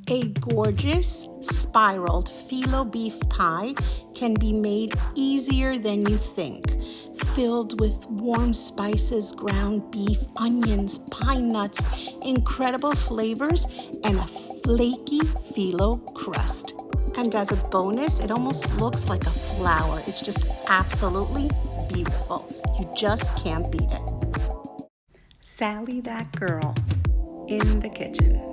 A gorgeous spiraled phyllo beef pie can be made easier than you think. Filled with warm spices, ground beef, onions, pine nuts, incredible flavors, and a flaky phyllo crust. And as a bonus, it almost looks like a flower. It's just absolutely beautiful. You just can't beat it. Sally, that girl, in the kitchen.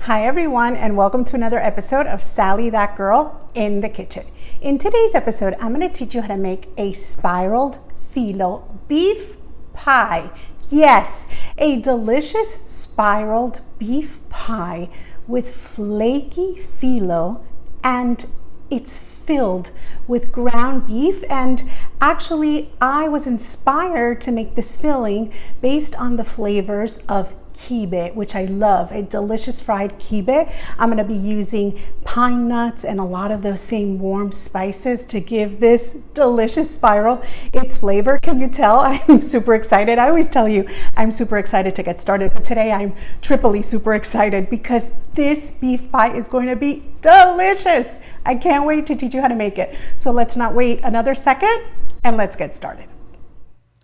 Hi everyone, and welcome to another episode of Sally, that girl, in the kitchen. In today's episode, I'm going to teach you how to make a spiraled phyllo beef pie. Yes, a delicious spiraled beef pie with flaky phyllo, and it's filled with ground beef. And actually, I was inspired to make this filling based on the flavors of kibe, which I love, a delicious fried kibe. I'm going to be using pine nuts and a lot of those same warm spices to give this delicious spiral its flavor. Can you tell? I'm super excited. I always tell you I'm super excited to get started, but today I'm triply super excited because this beef pie is going to be delicious. I can't wait to teach you how to make it. So let's not wait another second and let's get started.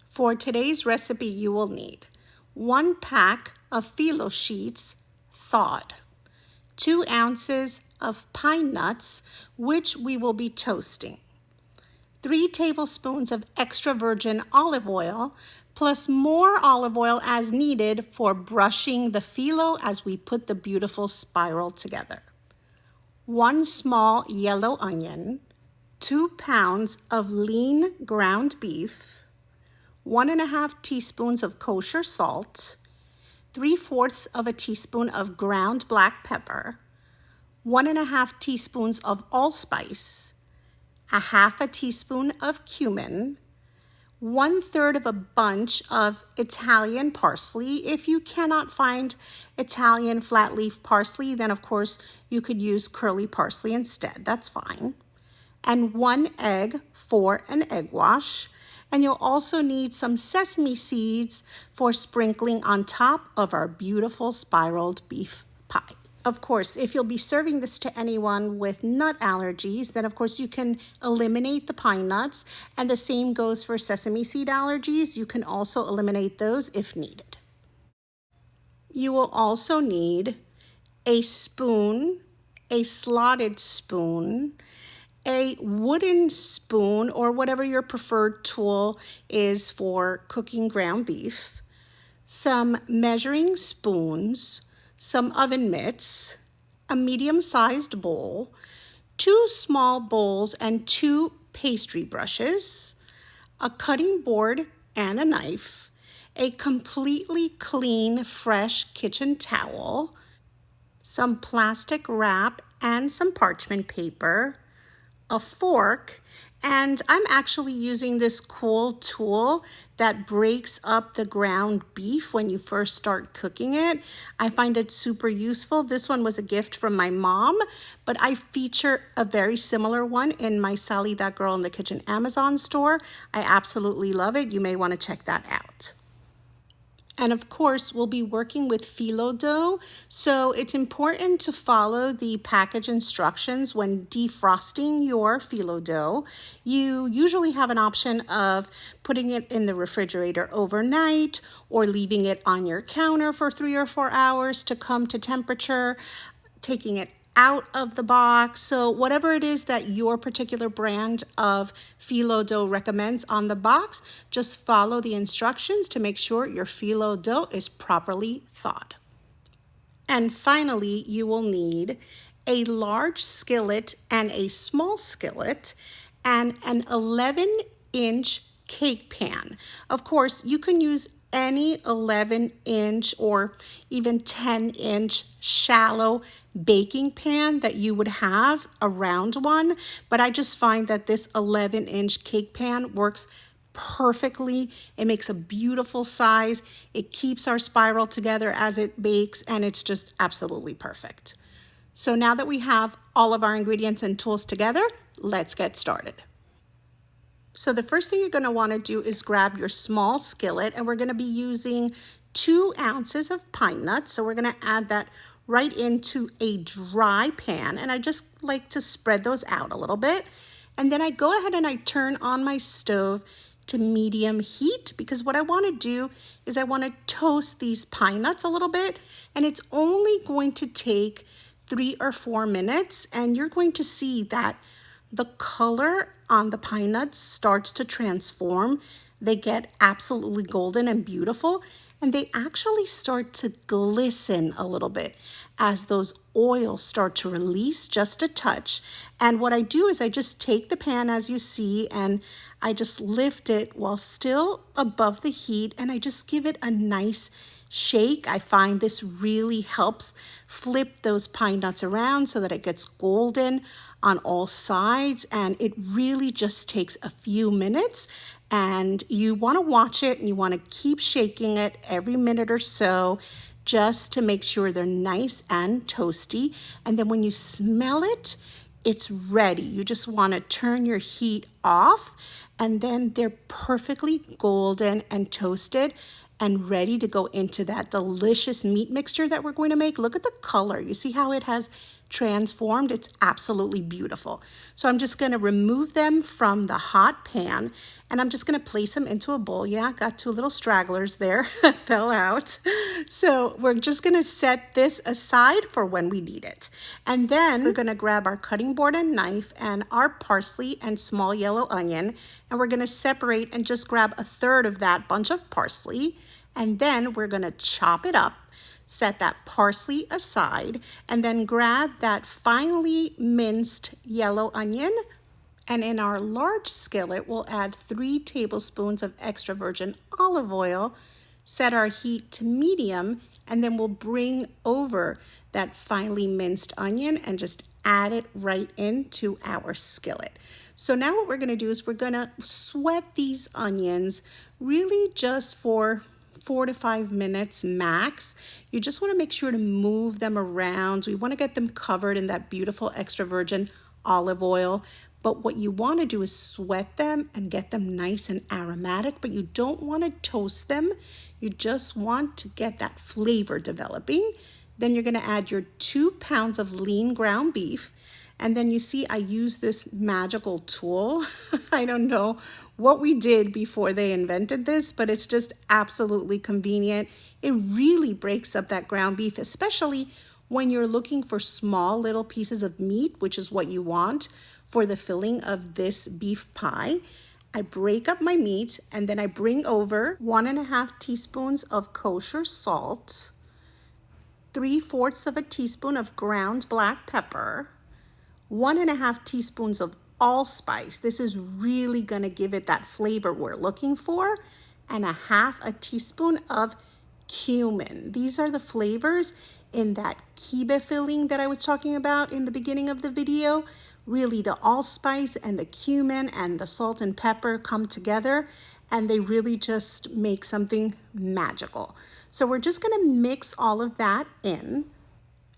For today's recipe, you will need 1 pack of phyllo sheets thawed, 2 ounces of pine nuts, which we will be toasting, 3 tablespoons of extra virgin olive oil, plus more olive oil as needed for brushing the phyllo as we put the beautiful spiral together, 1 small yellow onion, 2 pounds of lean ground beef, 1.5 teaspoons of kosher salt, 3/4 of a teaspoon of ground black pepper, 1.5 teaspoons of allspice, 1/2 teaspoon of cumin, 1/3 of a bunch of Italian parsley. If you cannot find Italian flat leaf parsley, then of course you could use curly parsley instead. That's fine. And 1 egg for an egg wash. And you'll also need some sesame seeds for sprinkling on top of our beautiful spiraled beef pie. Of course, if you'll be serving this to anyone with nut allergies, then of course you can eliminate the pine nuts, and the same goes for sesame seed allergies. You can also eliminate those if needed. You will also need a spoon, a slotted spoon, a wooden spoon, or whatever your preferred tool is for cooking ground beef, some measuring spoons, some oven mitts, a medium-sized bowl, 2 small bowls and 2 pastry brushes, a cutting board and a knife, a completely clean, fresh kitchen towel, some plastic wrap and some parchment paper, a fork, and I'm actually using this cool tool that breaks up the ground beef when you first start cooking it. I find it super useful. This one was a gift from my mom, but I feature a very similar one in my Sally, that girl in the kitchen Amazon store. I absolutely love it. You may want to check that out. And of course, we'll be working with phyllo dough, so it's important to follow the package instructions when defrosting your phyllo dough. You usually have an option of putting it in the refrigerator overnight or leaving it on your counter for 3 or 4 hours to come to temperature, taking it out of the box. So whatever it is that your particular brand of phyllo dough recommends on the box, just follow the instructions to make sure your phyllo dough is properly thawed. And finally, you will need a large skillet and a small skillet and an 11-inch cake pan. Of course, you can use any 11-inch or even 10-inch shallow baking pan that you would have, a round one, but I just find that this 11-inch cake pan works perfectly. It makes a beautiful size. It keeps our spiral together as it bakes, and it's just absolutely perfect. So now that we have all of our ingredients and tools together, let's get started. So the first thing you're going to want to do is grab your small skillet, and we're going to be using 2 ounces of pine nuts. So we're going to add that right into a dry pan, and I just like to spread those out a little bit. And then I go ahead and I turn on my stove to medium heat, because what I want to do is I want to toast these pine nuts a little bit, and it's only going to take 3 or 4 minutes, and you're going to see that the color on the pine nuts starts to transform. They get absolutely golden and beautiful, and they actually start to glisten a little bit as those oils start to release just a touch. And what I do is I just take the pan, as you see, and I just lift it while still above the heat, and I just give it a nice shake. I find this really helps flip those pine nuts around so that it gets golden on all sides, and it really just takes a few minutes. And you want to watch it, and you want to keep shaking it every minute or so just to make sure they're nice and toasty. And then when you smell it, it's ready. You just want to turn your heat off, and then they're perfectly golden and toasted and ready to go into that delicious meat mixture that we're going to make. Look at the color. You see how it has transformed? It's absolutely beautiful. So I'm just going to remove them from the hot pan, and I'm just going to place them into a bowl. Yeah, got 2 little stragglers there that fell out. So we're just going to set this aside for when we need it. And then we're going to grab our cutting board and knife and our parsley and small yellow onion, and we're going to separate and just grab 1/3 of that bunch of parsley, and then we're going to chop it up. Set that parsley aside, and then grab that finely minced yellow onion, and in our large skillet we'll add 3 tablespoons of extra virgin olive oil. Set our heat to medium, and then we'll bring over that finely minced onion and just add it right into our skillet. So now what we're going to do is we're going to sweat these onions really just for 4 to 5 minutes max. You just want to make sure to move them around. We want to get them covered in that beautiful extra virgin olive oil. But what you want to do is sweat them and get them nice and aromatic, but you don't want to toast them. You just want to get that flavor developing. Then you're going to add your 2 pounds of lean ground beef. And then you see I use this magical tool. I don't know what we did before they invented this, but it's just absolutely convenient. It really breaks up that ground beef, especially when you're looking for small little pieces of meat, which is what you want for the filling of this beef pie. I break up my meat, and then I bring over 1.5 teaspoons of kosher salt, 3/4 of a teaspoon of ground black pepper, 1.5 teaspoons of allspice. This is really going to give it that flavor we're looking for, and 1/2 teaspoon of cumin. These are the flavors in that kibbeh filling that I was talking about in the beginning of the video. Really, the allspice and the cumin and the salt and pepper come together, and they really just make something magical. So we're just going to mix all of that in.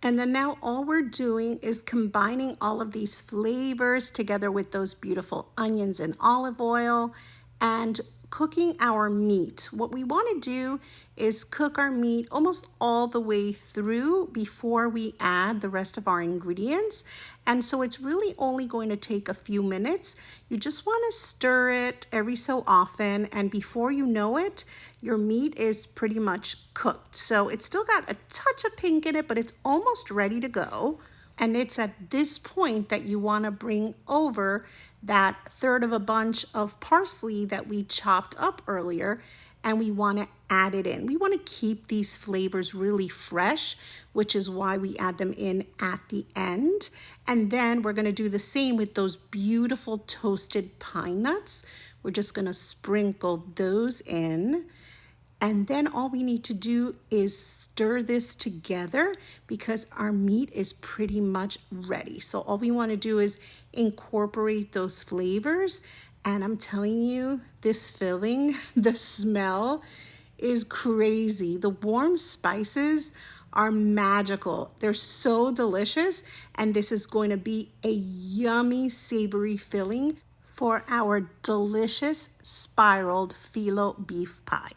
And then now all we're doing is combining all of these flavors together with those beautiful onions and olive oil and cooking our meat. What we want to do is cook our meat almost all the way through before we add the rest of our ingredients. And so it's really only going to take a few minutes. You just want to stir it every so often, and before you know it, your meat is pretty much cooked. So it's still got a touch of pink in it, but it's almost ready to go. And it's at this point that you want to bring over that 1/3 of a bunch of parsley that we chopped up earlier, and we want to add it in. We want to keep these flavors really fresh, which is why we add them in at the end. And then we're going to do the same with those beautiful toasted pine nuts. We're just going to sprinkle those in. And then all we need to do is stir this together because our meat is pretty much ready. So all we want to do is incorporate those flavors. And I'm telling you, this filling, the smell is crazy. The warm spices are magical. They're so delicious, and this is going to be a yummy, savory filling for our delicious spiraled phyllo beef pie.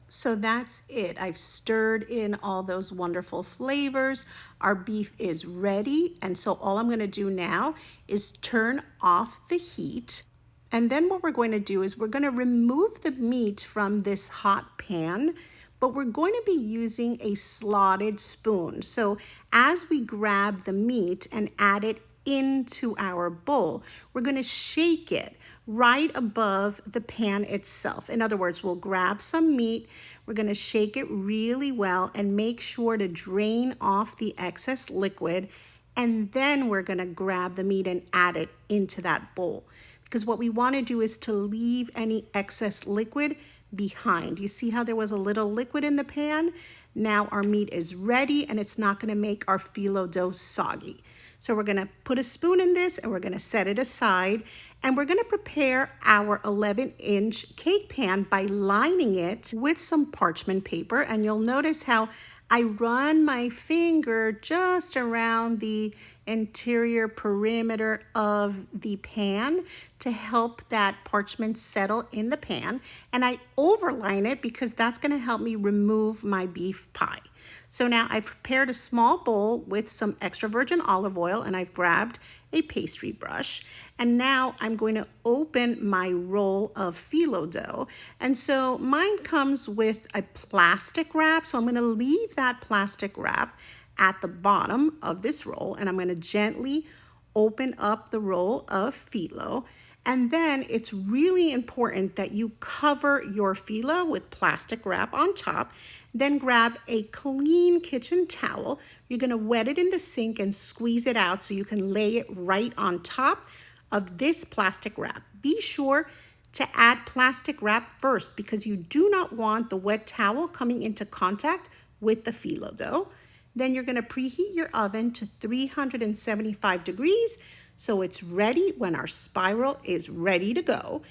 So that's it. I've stirred in all those wonderful flavors. Our beef is ready, and so all I'm going to do now is turn off the heat. And then what we're going to do is we're going to remove the meat from this hot pan, but we're going to be using a slotted spoon. So as we grab the meat and add it into our bowl, we're going to shake it right above the pan itself. In other words, we'll grab some meat, we're going to shake it really well and make sure to drain off the excess liquid, and then we're going to grab the meat and add it into that bowl. Because what we want to do is to leave any excess liquid behind. You see how there was a little liquid in the pan? Now our meat is ready and it's not going to make our phyllo dough soggy. So we're going to put a spoon in this and we're going to set it aside, and we're going to prepare our 11-inch cake pan by lining it with some parchment paper. And you'll notice how I run my finger just around the interior perimeter of the pan to help that parchment settle in the pan, and I overline it because that's going to help me remove my beef pie. So now I've prepared a small bowl with some extra virgin olive oil, and I've grabbed a pastry brush, and now I'm going to open my roll of phyllo dough. And so mine comes with a plastic wrap, so I'm going to leave that plastic wrap at the bottom of this roll, and I'm going to gently open up the roll of phyllo. And then it's really important that you cover your phyllo with plastic wrap on top. Then grab a clean kitchen towel. You're going to wet it in the sink and squeeze it out so you can lay it right on top of this plastic wrap. Be sure to add plastic wrap first because you do not want the wet towel coming into contact with the phyllo dough. Then you're going to preheat your oven to 375 degrees so it's ready when our spiral is ready to go.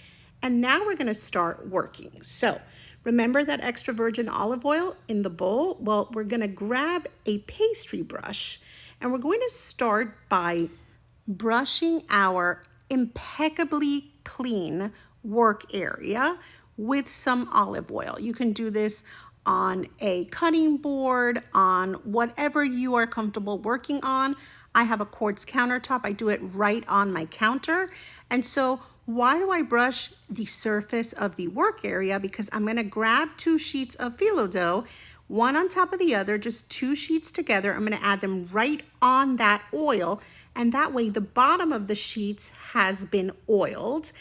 And now we're going to start working. So remember that extra virgin olive oil in the bowl? Well, we're going to grab a pastry brush and we're going to start by brushing our impeccably clean work area with some olive oil. You can do this on a cutting board, on whatever you are comfortable working on. I have a quartz countertop. I do it right on my counter. And so why do I brush the surface of the work area? Because I'm going to grab 2 sheets of phyllo dough, one on top of the other, just 2 sheets together. I'm going to add them right on that oil, and that way the bottom of the sheets has been oiled.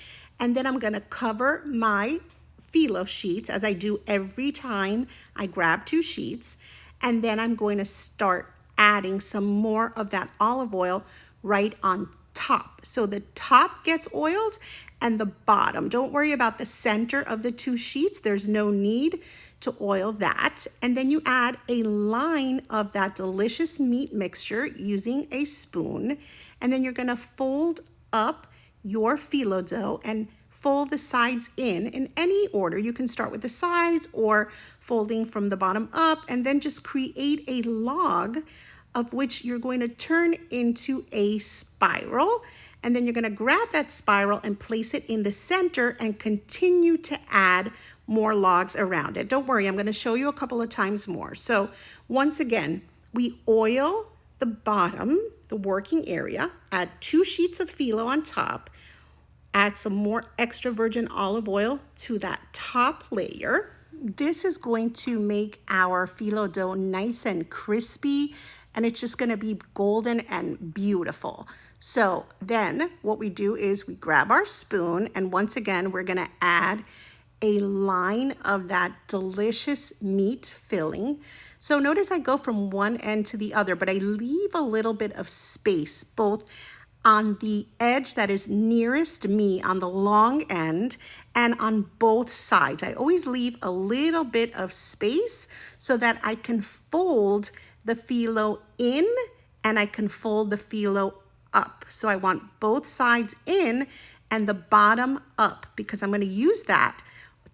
And then I'm going to cover my phyllo sheets as I do every time I grab 2 sheets, and then I'm going to start adding some more of that olive oil right on top. So the top gets oiled and the bottom. Don't worry about the center of the 2 sheets. There's no need to oil that. And then you add a line of that delicious meat mixture using a spoon. And then you're going to fold up your phyllo dough and fold the sides in any order. You can start with the sides or folding from the bottom up, and then just create a log of which you're going to turn into a spiral. And then you're going to grab that spiral and place it in the center and continue to add more logs around it. Don't worry, I'm going to show you a couple of times more. So once again, we oil the bottom, the working area, add 2 sheets of phyllo on top, add some more extra virgin olive oil to that top layer. This is going to make our phyllo dough nice and crispy, and it's just going to be golden and beautiful. So then what we do is we grab our spoon, and once again, we're going to add a line of that delicious meat filling. So notice I go from one end to the other, but I leave a little bit of space, both on the edge that is nearest me on the long end and on both sides. I always leave a little bit of space so that I can fold the phyllo in and I can fold the phyllo up. So I want both sides in and the bottom up because I'm going to use that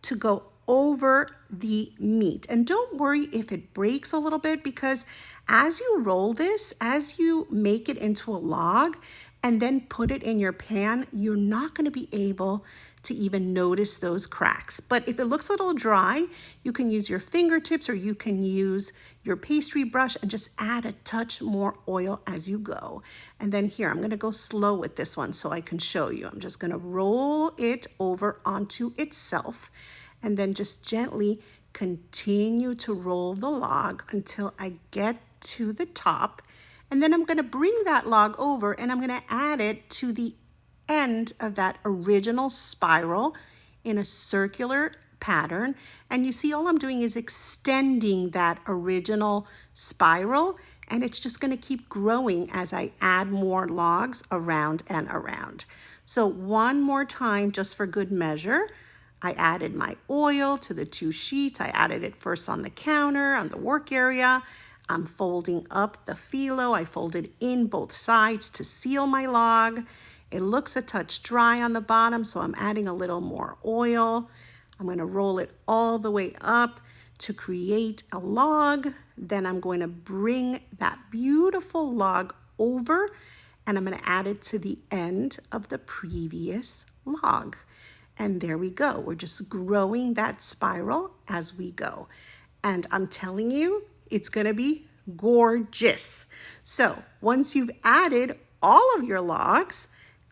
to go over the meat. And don't worry if it breaks a little bit because As you roll this, as you make it into a log and then put it in your pan, you're not going to be able to even notice those cracks. But if it looks a little dry, you can use your fingertips or you can use your pastry brush and just add a touch more oil as you go. And then here, I'm going to go slow with this one so I can show you. I'm just going to roll it over onto itself and then just gently continue to roll the log until I get to the top. And then I'm going to bring that log over and I'm going to add it to the end of that original spiral in a circular pattern. And you see, all I'm doing is extending that original spiral, and it's just going to keep growing as I add more logs around and around. So one more time, just for good measure, I added my oil to the 2 sheets. I added it first on the counter, on the work area. I'm folding up the phyllo. I folded in both sides to seal my log. It looks a touch dry on the bottom, so I'm adding a little more oil. I'm going to roll it all the way up to create a log. Then I'm going to bring that beautiful log over and I'm going to add it to the end of the previous log. And there we go. We're just growing that spiral as we go. And I'm telling you, it's going to be gorgeous. So once you've added all of your logs,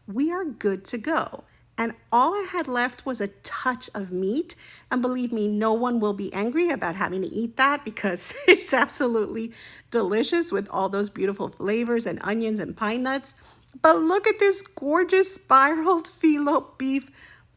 we are good to go. And all I had left was a touch of meat. And believe me, no one will be angry about having to eat that because it's absolutely delicious with all those beautiful flavors and onions and pine nuts. But look at this gorgeous spiraled phyllo beef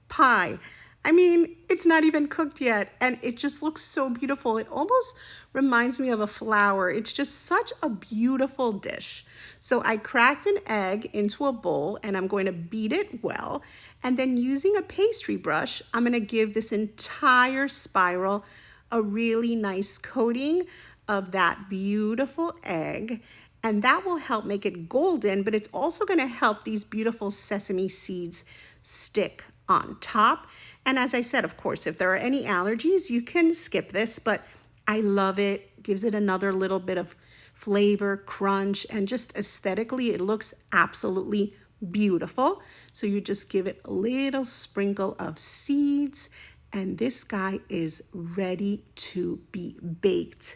pie. I mean, it's not even cooked yet, and it just looks so beautiful. It almost reminds me of a flower. It's just such a beautiful dish. So I cracked an egg into a bowl, and I'm going to beat it well. And then using a pastry brush, I'm going to give this entire spiral a really nice coating of that beautiful egg. And that will help make it golden, but it's also going to help these beautiful sesame seeds stick on top. And as I said, of course, if there are any allergies, you can skip this, but I love it. Gives it another little bit of flavor, crunch, and just aesthetically, it looks absolutely beautiful. So you just give it a little sprinkle of seeds, and this guy is ready to be baked.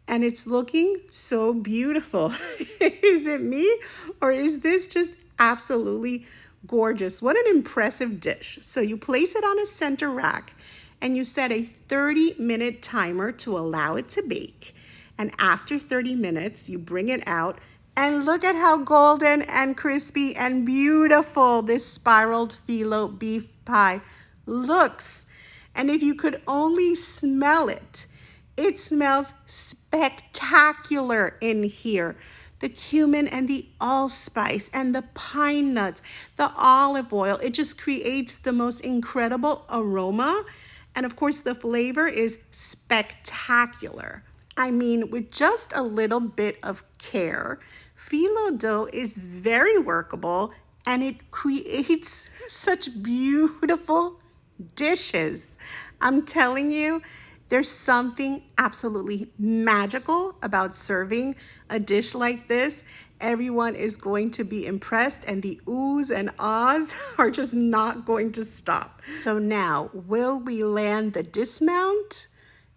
And it's looking so beautiful. Is it me, or is this just absolutely gorgeous? What an impressive dish. So you place it on a center rack and you set a 30-minute timer to allow it to bake. And after 30 minutes, you bring it out and look at how golden and crispy and beautiful this spiraled phyllo beef pie looks. And if you could only smell it, it smells spectacular in here. The cumin and the allspice and the pine nuts, the olive oil, it just creates the most incredible aroma. And of course, the flavor is spectacular. I mean, with just a little bit of care, phyllo dough is very workable and it creates such beautiful dishes. I'm telling you, there's something absolutely magical about serving a dish like this. Everyone is going to be impressed and the oohs and ahs are just not going to stop. So now, will we land the dismount?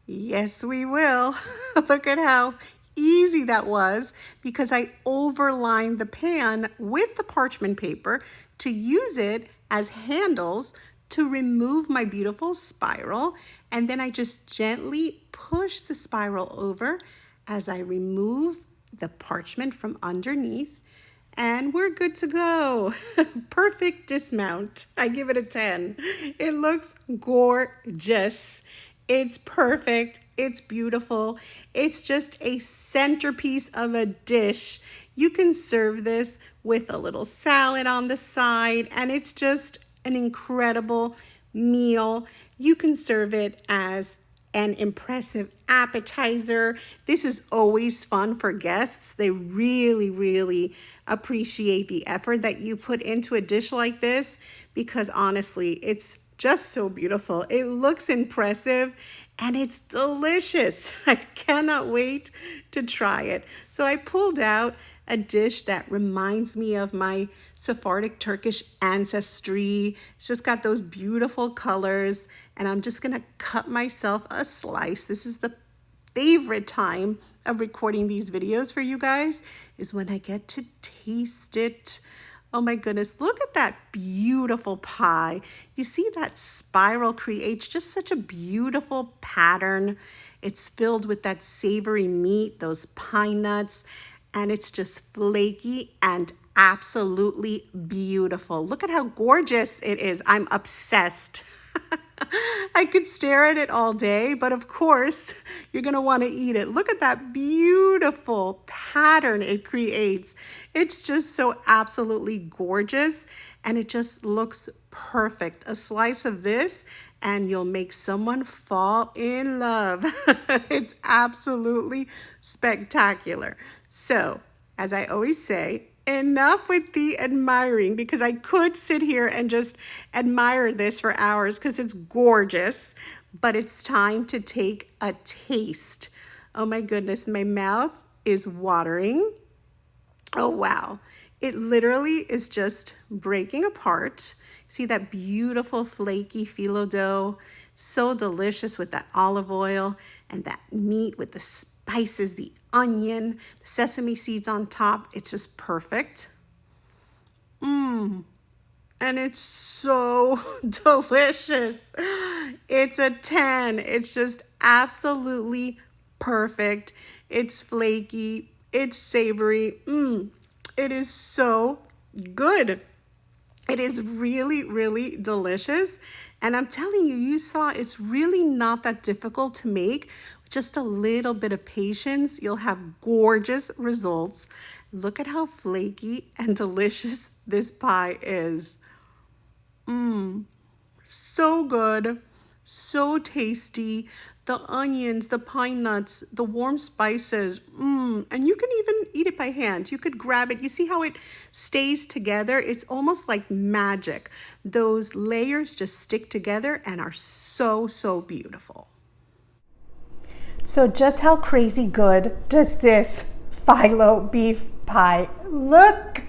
Yes, we will. Look at how easy that was because I overlined the pan with the parchment paper to use it as handles to remove my beautiful spiral. And then I just gently push the spiral over as I remove the parchment from underneath. And we're good to go. Perfect dismount. I give it a 10. It looks gorgeous. It's perfect. It's beautiful. It's just a centerpiece of a dish. You can serve this with a little salad on the side, and it's just an incredible meal. You can serve it as an impressive appetizer. This is always fun for guests. They really, really appreciate the effort that you put into a dish like this because honestly, it's just so beautiful. It looks impressive and it's delicious. I cannot wait to try it. So I pulled out a dish that reminds me of my Sephardic Turkish ancestry. It's just got those beautiful colors, and I'm just gonna cut myself a slice. This is the favorite time of recording these videos for you guys, is when I get to taste it. Oh my goodness, look at that beautiful pie. You see that spiral creates just such a beautiful pattern. It's filled with that savory meat, those pine nuts, and it's just flaky and absolutely beautiful. Look at how gorgeous it is. I'm obsessed. I could stare at it all day, but of course, you're gonna wanna eat it. Look at that beautiful pattern it creates. It's just so absolutely gorgeous, and it just looks perfect. A slice of this, and you'll make someone fall in love. It's absolutely spectacular. So, as I always say, enough with the admiring, because I could sit here and just admire this for hours because it's gorgeous, but it's time to take a taste. Oh my goodness, my mouth is watering. Oh wow, it literally is just breaking apart. See that beautiful flaky phyllo dough? So delicious with that olive oil and that meat with the spices, the onion, the sesame seeds on top. It's just perfect. And it's so delicious. It's a 10. It's just absolutely perfect. It's flaky. It's savory. It is so good. It is really, really delicious. And I'm telling you, you saw it's really not that difficult to make. Just a little bit of patience, you'll have gorgeous results. Look at how flaky and delicious this pie is. So good, so tasty. The onions, the pine nuts, the warm spices, and you can even eat it by hand. You could grab it. You see how it stays together? It's almost like magic. Those layers just stick together and are so, so beautiful. So just how crazy good does this phyllo beef pie look?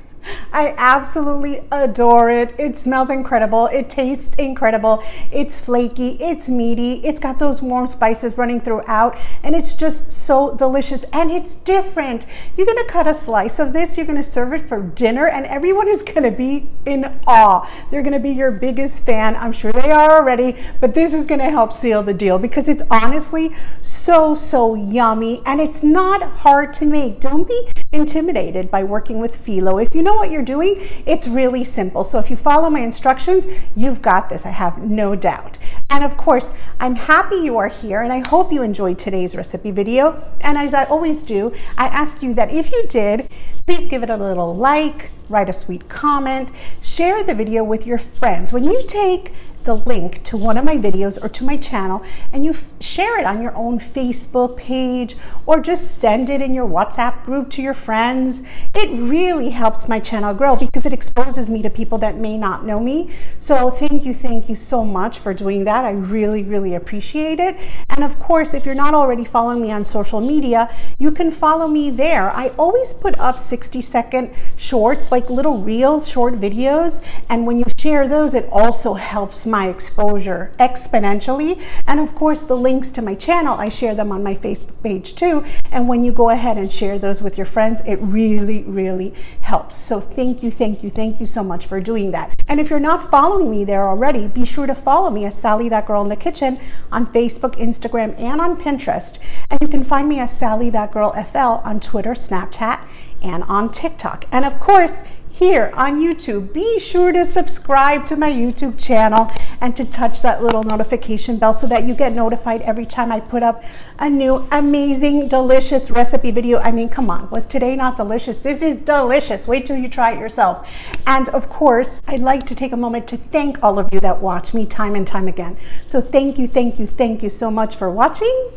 I absolutely adore it. It smells incredible. It tastes incredible. It's flaky, it's meaty, it's got those warm spices running throughout, and it's just so delicious, and it's different. You're gonna cut a slice of this, you're gonna serve it for dinner, and everyone is gonna be in awe. They're gonna be your biggest fan. I'm sure they are already, but this is gonna help seal the deal because it's honestly so, so yummy, and it's not hard to make. Don't be intimidated by working with phyllo. If you know what you're doing, it's really simple. So if you follow my instructions, you've got this, I have no doubt. And of course, I'm happy you are here, and I hope you enjoyed today's recipe video. And as I always do, I ask you that if you did, please give it a little like, write a sweet comment, share the video with your friends. When you take the link to one of my videos or to my channel and you share it on your own Facebook page or just send it in your WhatsApp group to your friends, it really helps my channel grow because it exposes me to people that may not know me. So thank you so much for doing that. I really, really appreciate it. And of course, if you're not already following me on social media, you can follow me there. I always put up 60-second shorts, like little reels, short videos. And when you share those, it also helps my exposure exponentially. And of course, the links to my channel, I share them on my Facebook page too. And when you go ahead and share those with your friends, it really, really helps. So thank you so much for doing that. And if you're not following me there already, be sure to follow me as Sally That Girl in the Kitchen on Facebook, Instagram, and on Pinterest. And you can find me as Sally That Girl FL on Twitter, Snapchat, and on TikTok. And of course, here on YouTube, be sure to subscribe to my YouTube channel and to touch that little notification bell so that you get notified every time I put up a new amazing, delicious recipe video. I mean, come on, was today not delicious? This is delicious. Wait till you try it yourself. And of course, I'd like to take a moment to thank all of you that watch me time and time again. So thank you so much for watching,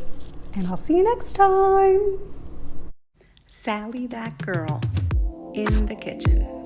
and I'll see you next time. Sally That Girl in the Kitchen.